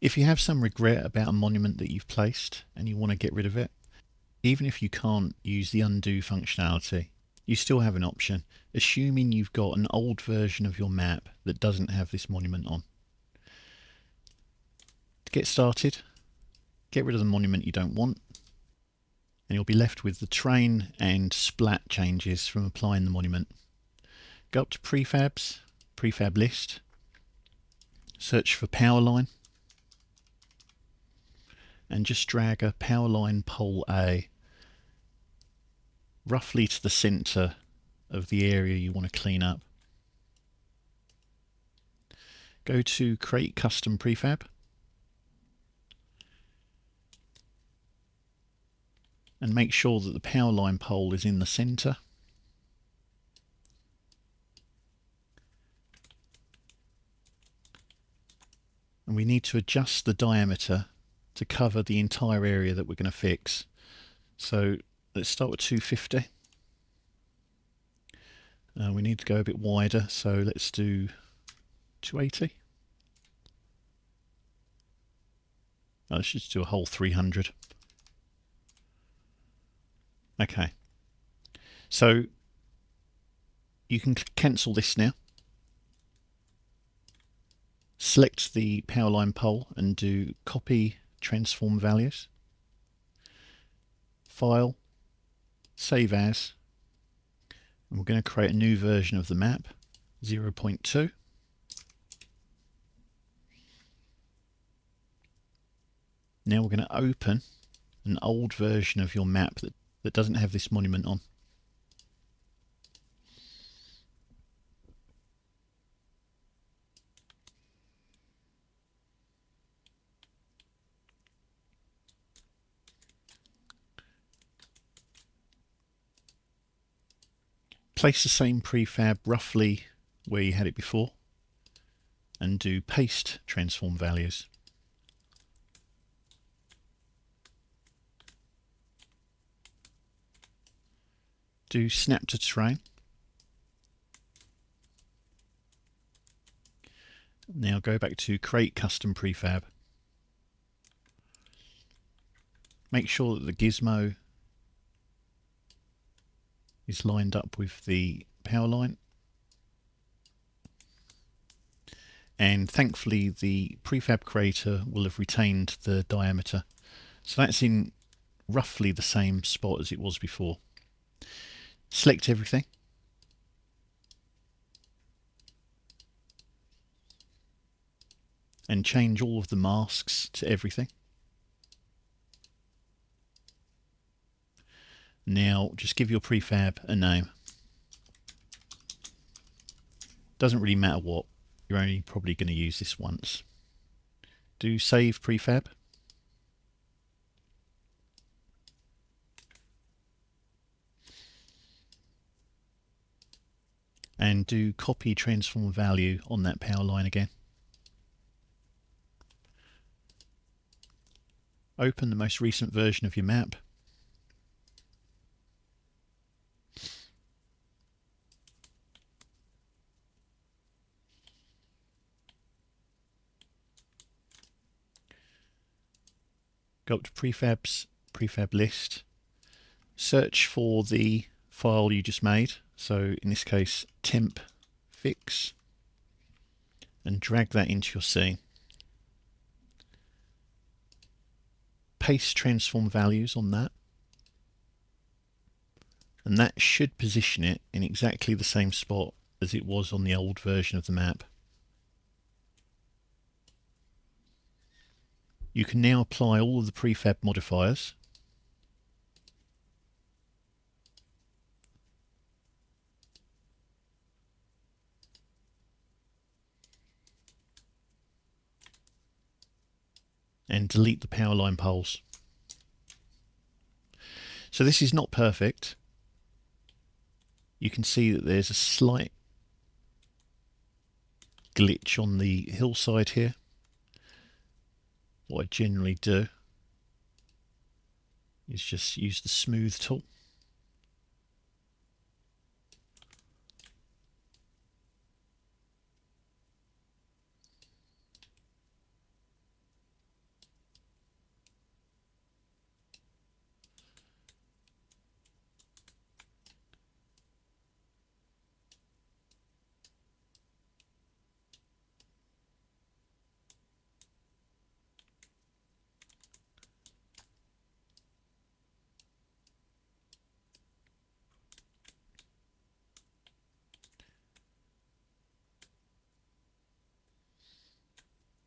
If you have some regret about a monument that you've placed and you want to get rid of it, even if you can't use the undo functionality, you still have an option, assuming you've got an old version of your map that doesn't have this monument on. To get started, get rid of the monument you don't want, and you'll be left with the terrain and splat changes from applying the monument. Go up to prefabs, prefab list, search for power line, and just drag a power line pole A roughly to the center of the area you want to clean up. Go to create custom prefab and make sure that the power line pole is in the center. And we need to adjust the diameter to cover the entire area that we're going to fix. So let's start with 250. We need to go a bit wider, so let's do 280. Let's just do a whole 300. Okay. So you can cancel this now. Select the power line pole and do copy transform values. File, save as, and we're going to create a new version of the map, 0.2. Now we're going to open an old version of your map that doesn't have this monument on. Place the same prefab roughly where you had it before and do paste transform values. Do snap to terrain. Now go back to create custom prefab. Make sure that the gizmo is lined up with the power line. And thankfully the prefab creator will have retained the diameter. So that's in roughly the same spot as it was before. Select everything. And change all of the masks to everything. Now just give your prefab a name. Doesn't really matter what, you're only probably going to use this once. Do save prefab. And do copy transform value on that power line again. Open the most recent version of your map. Go up to prefabs, prefab list, search for the file you just made, so in this case temp fix, and drag that into your scene. Paste transform values on that, and that should position it in exactly the same spot as it was on the old version of the map. You can now apply all of the prefab modifiers. And delete the power line poles. So this is not perfect. You can see that there's a slight glitch on the hillside here. What I generally do is just use the smooth tool.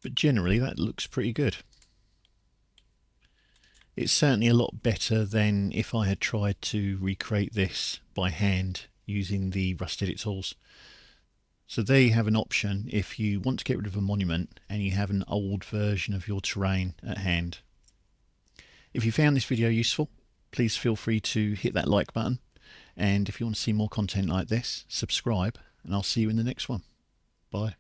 but generally that looks pretty good. It's certainly a lot better than if I had tried to recreate this by hand using the RustEdit tools. So there you have an option if you want to get rid of a monument and you have an old version of your terrain at hand. If you found this video useful, please feel free to hit that like button, and if you want to see more content like this, subscribe, and I'll see you in the next one. Bye.